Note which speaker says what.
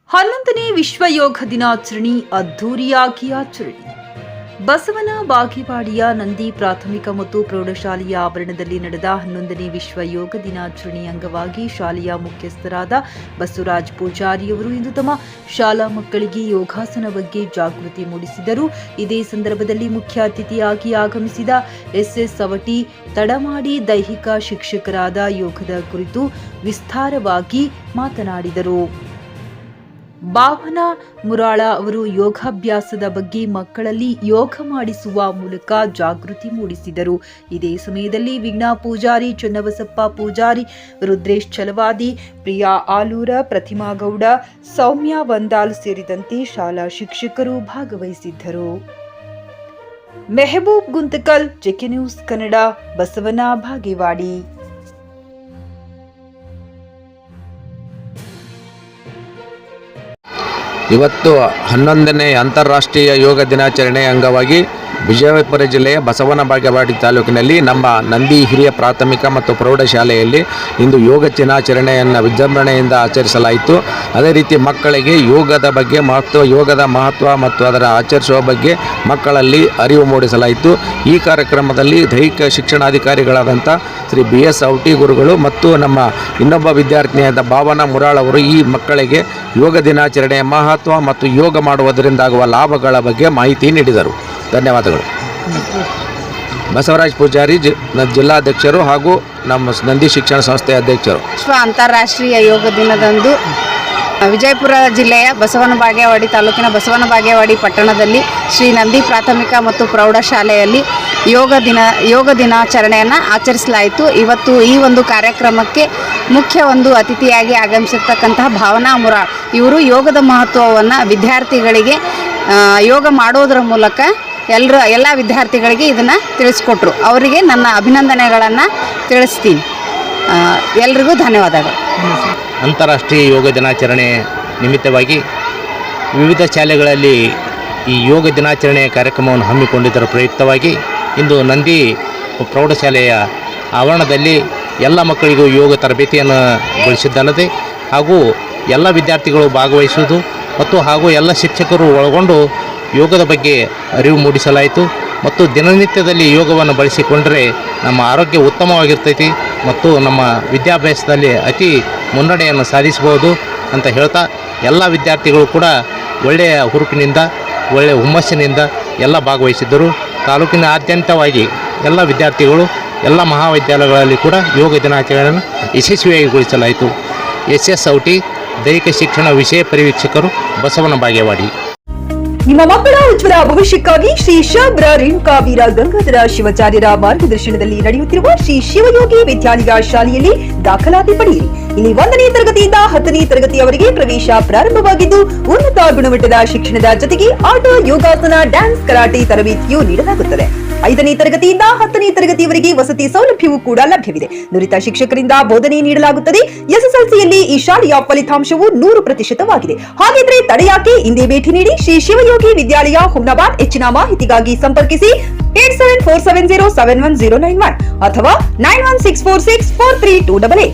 Speaker 1: 11ನೇ ವಿಶ್ವ ಯೋಗ ದಿನಾಚರಣೆ ಅದ್ದೂರಿಯಾಗಿ ಆಚರಣೆ. ಬಸವನ ಬಾಗೇವಾಡಿಯ ನಂದಿ ಪ್ರಾಥಮಿಕ ಮತ್ತು ಪ್ರೌಢಶಾಲೆಯ ಆವರಣದಲ್ಲಿ ನಡೆದ 11ನೇ ವಿಶ್ವ ಯೋಗ ದಿನಾಚರಣೆ ಅಂಗವಾಗಿ ಶಾಲೆಯ ಮುಖ್ಯಸ್ಥರಾದ ಬಸವರಾಜ್ ಪೂಜಾರಿಯವರು ಇಂದು ತಮ್ಮ ಶಾಲಾ ಮಕ್ಕಳಿಗೆ ಯೋಗಾಸನ ಬಗ್ಗೆ ಜಾಗೃತಿ ಮೂಡಿಸಿದರು. ಇದೇ ಸಂದರ್ಭದಲ್ಲಿ ಮುಖ್ಯ ಅತಿಥಿಯಾಗಿ ಆಗಮಿಸಿದ ಎಸ್ಎಸ್ ಸವಟಿ ತಡಮಾಡಿ ದೈಹಿಕ ಶಿಕ್ಷಕರಾದ ಯೋಗದ ಕುರಿತು ವಿಸ್ತಾರವಾಗಿ ಮಾತನಾಡಿದರು. ಭಾವನಾ ಮುರಾಳ ಅವರು ಯೋಗಾಭ್ಯಾಸದ ಬಗ್ಗೆ ಮಕ್ಕಳಲ್ಲಿ ಯೋಗ ಮಾಡಿಸುವ ಮೂಲಕ ಜಾಗೃತಿ ಮೂಡಿಸಿದರು. ಇದೇ ಸಮಯದಲ್ಲಿ ವಿಘ್ನ ಪೂಜಾರಿ, ಚನ್ನಬಸಪ್ಪ ಪೂಜಾರಿ, ರುದ್ರೇಶ್ ಚಲವಾದಿ, ಪ್ರಿಯಾ ಆಲೂರ, ಪ್ರತಿಮಾ ಗೌಡ, ಸೌಮ್ಯ ವಂದಾಲ್ ಸೇರಿದಂತೆ ಶಾಲಾ ಶಿಕ್ಷಕರು ಭಾಗವಹಿಸಿದ್ದರು. Mehboob Guntakal, JK news Kannada, Basavana Bagewadi.
Speaker 2: ಇವತ್ತು 11ನೇ ಅಂತಾರಾಷ್ಟ್ರೀಯ ಯೋಗ ದಿನಾಚರಣೆ ಅಂಗವಾಗಿ ವಿಜಯಪುರ ಜಿಲ್ಲೆಯ ಬಸವನ ಬಾಗೇವಾಡಿ ತಾಲೂಕಿನಲ್ಲಿ ನಮ್ಮ ನಂದಿ ಹಿರಿಯ ಪ್ರಾಥಮಿಕ ಮತ್ತು ಪ್ರೌಢಶಾಲೆಯಲ್ಲಿ ಇಂದು ಯೋಗ ದಿನಾಚರಣೆಯನ್ನು ವಿಜೃಂಭಣೆಯಿಂದ ಆಚರಿಸಲಾಯಿತು. ಅದೇ ರೀತಿ ಮಕ್ಕಳಿಗೆ ಯೋಗದ ಮಹತ್ವ ಮತ್ತು ಅದರ ಆಚರಿಸುವ ಬಗ್ಗೆ ಮಕ್ಕಳಲ್ಲಿ ಅರಿವು ಮೂಡಿಸಲಾಯಿತು. ಈ ಕಾರ್ಯಕ್ರಮದಲ್ಲಿ ದೈಹಿಕ ಶಿಕ್ಷಣಾಧಿಕಾರಿಗಳಾದಂಥ ಶ್ರೀ BS ಔಟಿ ಗುರುಗಳು ಮತ್ತು ನಮ್ಮ ಇನ್ನೊಬ್ಬ ವಿದ್ಯಾರ್ಥಿನಿಯಾದ ಭಾವನಾ ಮುರಾಳ್ ಅವರು ಈ ಮಕ್ಕಳಿಗೆ ಯೋಗ ದಿನಾಚರಣೆಯ ಮಹತ್ವ ಮತ್ತು ಯೋಗ ಮಾಡುವುದರಿಂದಾಗುವ ಲಾಭಗಳ ಬಗ್ಗೆ ಮಾಹಿತಿ ನೀಡಿದರು. ಧನ್ಯವಾದಗಳು. ಬಸವರಾಜ್ ಪೂಜಾರಿ, ಜಿಲ್ಲಾಧ್ಯಕ್ಷರು ಹಾಗೂ ನಮ್ಮ ನಂದಿ ಶಿಕ್ಷಣ ಸಂಸ್ಥೆಯ ಅಧ್ಯಕ್ಷರು.
Speaker 3: ವಿಶ್ವ ಅಂತಾರಾಷ್ಟ್ರೀಯ ಯೋಗ ದಿನದಂದು ವಿಜಯಪುರ ಜಿಲ್ಲೆಯ ಬಸವನ ಬಾಗೇವಾಡಿ ತಾಲೂಕಿನ ಬಸವನ ಬಾಗೇವಾಡಿ ಪಟ್ಟಣದಲ್ಲಿ ಶ್ರೀ ನಂದಿ ಪ್ರಾಥಮಿಕ ಮತ್ತು ಪ್ರೌಢಶಾಲೆಯಲ್ಲಿ ಯೋಗ ದಿನಾಚರಣೆಯನ್ನು ಆಚರಿಸಲಾಯಿತು. ಇವತ್ತು ಈ ಒಂದು ಕಾರ್ಯಕ್ರಮಕ್ಕೆ ಮುಖ್ಯ ಅತಿಥಿಯಾಗಿ ಆಗಮಿಸಿರ್ತಕ್ಕಂತಹ ಭಾವನಾ ಮುರಾಳ್ ಇವರು ಯೋಗದ ಮಹತ್ವವನ್ನು ವಿದ್ಯಾರ್ಥಿಗಳಿಗೆ ಯೋಗ ಮಾಡೋದರ ಮೂಲಕ ಎಲ್ಲ ವಿದ್ಯಾರ್ಥಿಗಳಿಗೆ ಇದನ್ನು ತಿಳಿಸ್ಕೊಟ್ರು. ಅವರಿಗೆ ನನ್ನ ಅಭಿನಂದನೆಗಳನ್ನು ತಿಳಿಸ್ತೀನಿ. ಎಲ್ರಿಗೂ ಧನ್ಯವಾದಗಳು.
Speaker 4: ಅಂತಾರಾಷ್ಟ್ರೀಯ ಯೋಗ ದಿನಾಚರಣೆ ನಿಮಿತ್ತವಾಗಿ ವಿವಿಧ ಶಾಲೆಗಳಲ್ಲಿ ಈ ಯೋಗ ದಿನಾಚರಣೆಯ ಕಾರ್ಯಕ್ರಮವನ್ನು ಹಮ್ಮಿಕೊಂಡಿದ್ದರ ಪ್ರಯುಕ್ತವಾಗಿ ಇಂದು ನಂದಿ ಪ್ರೌಢಶಾಲೆಯ ಆವರಣದಲ್ಲಿ ಎಲ್ಲ ಮಕ್ಕಳಿಗೂ ಯೋಗ ತರಬೇತಿಯನ್ನು ಗೊಳಿಸಿದ್ದಲ್ಲದೆ ಹಾಗೂ ಎಲ್ಲ ವಿದ್ಯಾರ್ಥಿಗಳು ಭಾಗವಹಿಸುವುದು ಹಾಗೂ ಎಲ್ಲ ಶಿಕ್ಷಕರು ಒಳಗೊಂಡು ಯೋಗದ ಬಗ್ಗೆ ಅರಿವು ಮೂಡಿಸಲಾಯಿತು. ಮತ್ತು ದಿನನಿತ್ಯದಲ್ಲಿ ಯೋಗವನ್ನು ಬಳಸಿಕೊಂಡರೆ ನಮ್ಮ ಆರೋಗ್ಯ ಉತ್ತಮವಾಗಿರ್ತೈತಿ ಮತ್ತು ನಮ್ಮ ವಿದ್ಯಾಭ್ಯಾಸದಲ್ಲಿ ಅತಿ ಮುನ್ನಡೆಯನ್ನು ಸಾಧಿಸಬಹುದು ಅಂತ ಹೇಳ್ತಾ ಎಲ್ಲ ವಿದ್ಯಾರ್ಥಿಗಳು ಕೂಡ ಒಳ್ಳೆಯ ಹುರುಪಿನಿಂದ ಒಳ್ಳೆಯ ಹುಮ್ಮಸ್ಸಿನಿಂದ ಎಲ್ಲ ಭಾಗವಹಿಸಿದ್ದರು. ತಾಲೂಕಿನಾದ್ಯಂತವಾಗಿ ಎಲ್ಲ ವಿದ್ಯಾರ್ಥಿಗಳು ಎಲ್ಲ ಮಹಾವಿದ್ಯಾಲಯಗಳಲ್ಲಿ ಕೂಡ ಯೋಗ ದಿನಾಚರಣೆಯನ್ನು ಯಶಸ್ವಿಯಾಗಿಗೊಳಿಸಲಾಯಿತು. ಎಸ್ಎಸ್ ಔಟಿ, ದೈಹಿಕ ಶಿಕ್ಷಣ ವಿಷಯ ಪರಿವೀಕ್ಷಕರು, ಬಸವನ ಬಾಗೇವಾಡಿ.
Speaker 1: ನಿಮ್ಮ ಮಕ್ಕಳ ಉಜ್ವಲ ಭವಿಷ್ಯಕ್ಕಾಗಿ ಶ್ರೀ ಶಾಬ್ರ ರೇಣುಕಾ ವೀರ ಗಂಗಾಧರ ಶಿವಾಚಾರ್ಯರ ಮಾರ್ಗದರ್ಶನದಲ್ಲಿ ನಡೆಯುತ್ತಿರುವ ಶ್ರೀ ಶಿವಯೋಗಿ ವಿದ್ಯಾಲಯ ಶಾಲೆಯಲ್ಲಿ ದಾಖಲಾತಿ ಪಡೆಯಿರಿ. ಇಲ್ಲಿ 1ನೇ ತರಗತಿಯಿಂದ 10ನೇ ತರಗತಿಯವರೆಗೆ ಪ್ರವೇಶ ಪ್ರಾರಂಭವಾಗಿದ್ದು ಉನ್ನತ ಗುಣಮಟ್ಟದ ಶಿಕ್ಷಣದ ಜೊತೆಗೆ ಆಟ, ಯೋಗಾಸನ, ಡ್ಯಾನ್ಸ್, ಕರಾಟೆ ತರಬೇತಿಯೂ ನೀಡಲಾಗುತ್ತದೆ. 5ನೇ ತರಗತಿಯಿಂದ 10ನೇ ತರಗತಿಯವರೆಗೆ ವಸತಿ ಸೌಲಭ್ಯವೂ ಕೂಡ ಲಭ್ಯವಿದೆ. ನುರಿತ ಶಿಕ್ಷಕರಿಂದ ಬೋಧನೆ ನೀಡಲಾಗುತ್ತದೆ. SSLCಯಲ್ಲಿ ಈ ಶಾಲೆಯ ಫಲಿತಾಂಶವು 100%ವಾಗಿದೆ. ಹಾಗಿದ್ರೆ ತಡೆಯಾಕೆ? ಇಂದೇ ಭೇಟಿ ನೀಡಿ ಶ್ರೀ ಶಿವಯೋಗಿ ವಿದ್ಯಾಲಯ, ಹುಮ್ನಾಬಾದ್. ಹೆಚ್ಚಿನ ಮಾಹಿತಿಗಾಗಿ ಸಂಪರ್ಕಿಸಿ 8747071091 ಅಥವಾ 9164643288.